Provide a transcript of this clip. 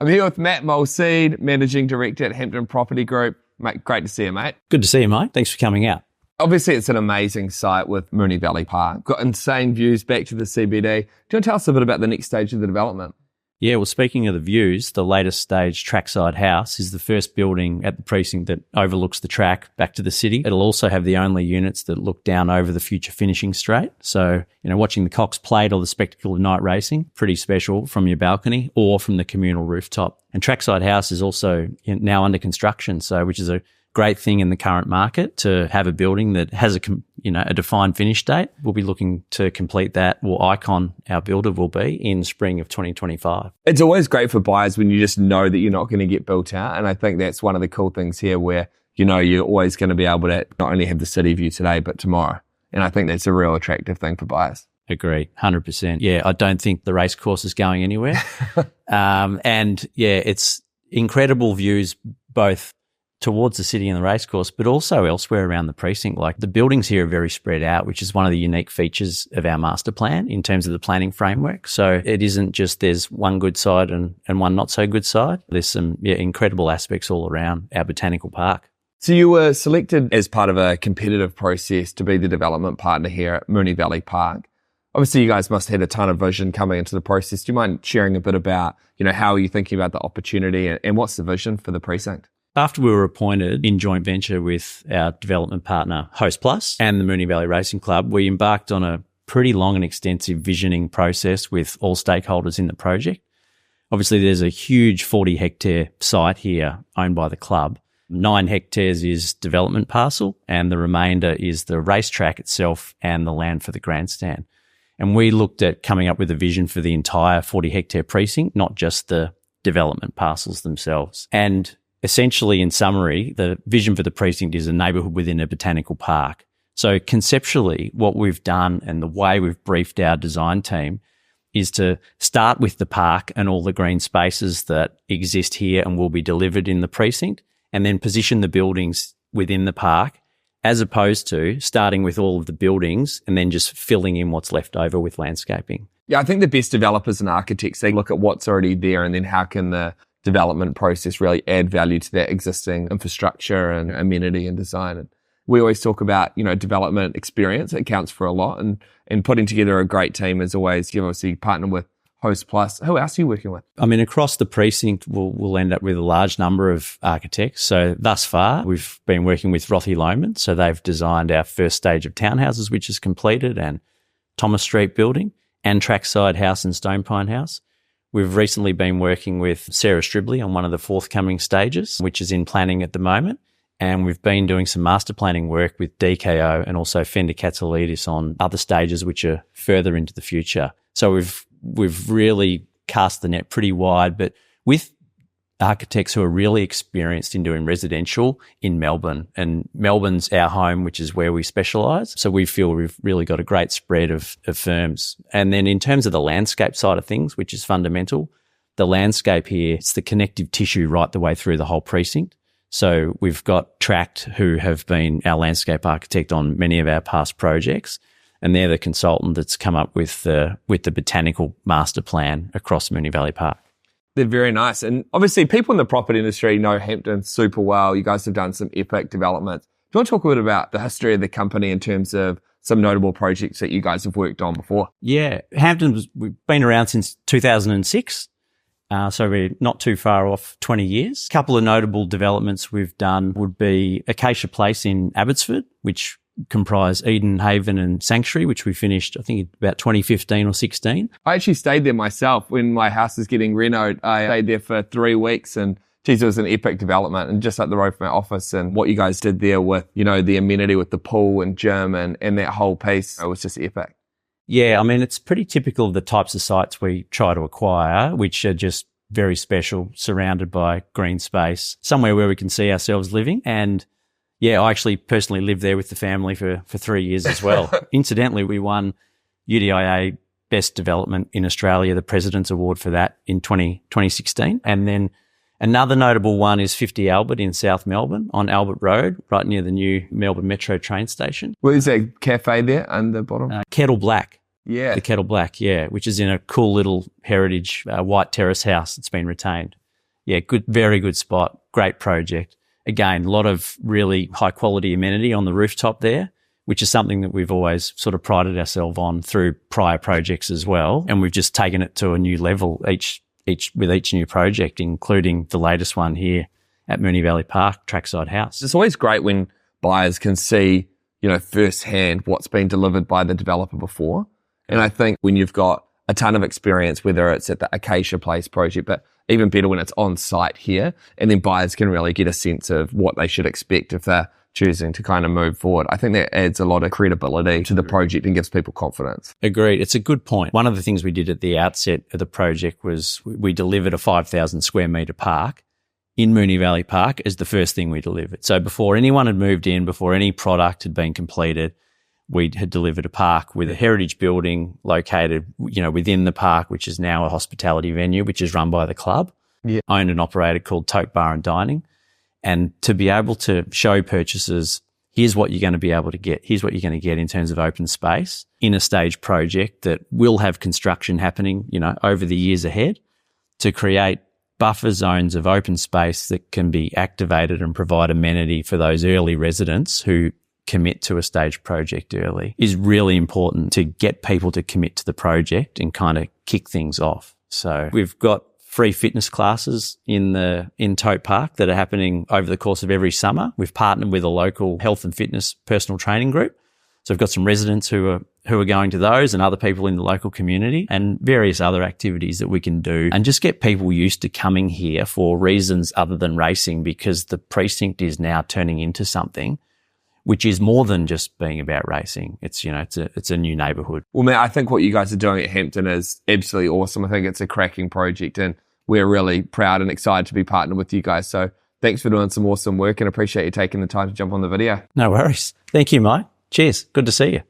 I'm here with Matt Malseed, Managing Director at Hamton Property Group. Mate, great to see you, mate. Good to see you, mate. Thanks for coming out. Obviously, it's an amazing site with Moonee Valley Park. Got insane views back to the CBD. Do you want to tell us a bit about the next stage of the development? Yeah, well, speaking of the views, the latest stage, Trackside House, is the first building at the precinct that overlooks the track back to the city. It'll also have the only units that look down over the future finishing straight. So, watching the Cox Plate or the spectacle of night racing, pretty special from your balcony or from the communal rooftop. And Trackside House is also now under construction, so which is a great thing in the current market to have a building that has a defined finish date. We'll be looking to complete that, or Icon, our builder, will be in spring of 2025. It's always great for buyers when you just know that you're not going to get built out. And I think that's one of the cool things here where, you're always going to be able to not only have the city view today, but tomorrow. And I think that's a real attractive thing for buyers. Agree, 100%. Yeah, I don't think the race course is going anywhere. It's incredible views both towards the city and the racecourse, but also elsewhere around the precinct. Like the buildings here are very spread out, which is one of the unique features of our master plan in terms of the planning framework. So it isn't just there's one good side and one not so good side. There's some incredible aspects all around our botanical park. So you were selected as part of a competitive process to be the development partner here at Moonee Valley Park. Obviously, you guys must have had a ton of vision coming into the process. Do you mind sharing a bit about, how are you thinking about the opportunity and what's the vision for the precinct? After we were appointed in joint venture with our development partner, Host Plus, and the Moonee Valley Racing Club, we embarked on a pretty long and extensive visioning process with all stakeholders in the project. Obviously, there's a huge 40-hectare site here owned by the club. 9 hectares is development parcel, and the remainder is the racetrack itself and the land for the grandstand. And we looked at coming up with a vision for the entire 40-hectare precinct, not just the development parcels themselves. And essentially, in summary, the vision for the precinct is a neighbourhood within a botanical park. So conceptually, what we've done and the way we've briefed our design team is to start with the park and all the green spaces that exist here and will be delivered in the precinct, and then position the buildings within the park, as opposed to starting with all of the buildings and then just filling in what's left over with landscaping. Yeah, I think the best developers and architects, they look at what's already there and then how can the development process really add value to that existing infrastructure and amenity and design. And we always talk about, development experience. It counts for a lot. And putting together a great team is always, you obviously partner with Host Plus. Who else are you working with? Across the precinct, we'll end up with a large number of architects. So thus far, we've been working with Rothy Lohman. So they've designed our first stage of townhouses, which is completed, and Thomas Street building, and Trackside House and Stonepine House. We've recently been working with Sarah Stribley on one of the forthcoming stages, which is in planning at the moment. And we've been doing some master planning work with DKO and also Fender Katsoulidis on other stages, which are further into the future. So we've really cast the net pretty wide, but with architects who are really experienced in doing residential in Melbourne. And Melbourne's our home, which is where we specialise. So we feel we've really got a great spread of firms. And then in terms of the landscape side of things, which is fundamental, the landscape here, it's the connective tissue right the way through the whole precinct. So we've got Tract, who have been our landscape architect on many of our past projects. And they're the consultant that's come up with the botanical master plan across Moonee Valley Park. They're very nice. And obviously people in the property industry know Hamton super well. You guys have done some epic developments. Do you want to talk a bit about the history of the company in terms of some notable projects that you guys have worked on before? Yeah, we've been around since 2006. So we're not too far off 20 years. A couple of notable developments we've done would be Acacia Place in Abbotsford, which comprise Eden, Haven and Sanctuary, which we finished, I think, about 2015 or 16. I actually stayed there myself when my house was getting renovated. I stayed there for 3 weeks and geez, it was an epic development and just up the road from our office, and what you guys did there with, the amenity with the pool and gym and that whole piece, it was just epic. Yeah, it's pretty typical of the types of sites we try to acquire, which are just very special, surrounded by green space, somewhere where we can see ourselves living. And yeah, I actually personally lived there with the family for 3 years as well. Incidentally, we won UDIA Best Development in Australia, the President's Award for that in 2016. And then another notable one is 50 Albert in South Melbourne on Albert Road, right near the new Melbourne Metro train station. Well, is there a cafe there on the bottom? Kettle Black. Yeah. The Kettle Black, yeah, which is in a cool little heritage white terrace house that's been retained. Yeah, good, very good spot. Great project. Again, a lot of really high quality amenity on the rooftop there, which is something that we've always sort of prided ourselves on through prior projects as well. And we've just taken it to a new level with each new project, including the latest one here at Moonee Valley Park, Trackside House. It's always great when buyers can see, firsthand what's been delivered by the developer before. And I think when you've got a ton of experience, whether it's at the Acacia Place project, but even better when it's on site here, and then buyers can really get a sense of what they should expect if they're choosing to kind of move forward. I think that adds a lot of credibility to the project and gives people confidence. Agreed. It's a good point. One of the things we did at the outset of the project was we delivered a 5,000 square metre park in Moonee Valley Park as the first thing we delivered. So before anyone had moved in, before any product had been completed, we had delivered a park with a heritage building located, within the park, which is now a hospitality venue, which is run by the club, owned and operated, called Toke Bar and Dining. And to be able to show purchasers, here's what you're going to be able to get. Here's what you're going to get in terms of open space in a stage project that will have construction happening, over the years ahead, to create buffer zones of open space that can be activated and provide amenity for those early residents who commit to a stage project early is really important to get people to commit to the project and kind of kick things off. So we've got free fitness classes in Tote Park that are happening over the course of every summer. We've partnered with a local health and fitness personal training group. So we've got some residents who are going to those, and other people in the local community, and various other activities that we can do, and just get people used to coming here for reasons other than racing, because the precinct is now turning into something which is more than just being about racing. It's, it's a new neighbourhood. Well, Matt, I think what you guys are doing at Hampton is absolutely awesome. I think it's a cracking project, and we're really proud and excited to be partnered with you guys. So thanks for doing some awesome work, and appreciate you taking the time to jump on the video. No worries. Thank you, Mike. Cheers. Good to see you.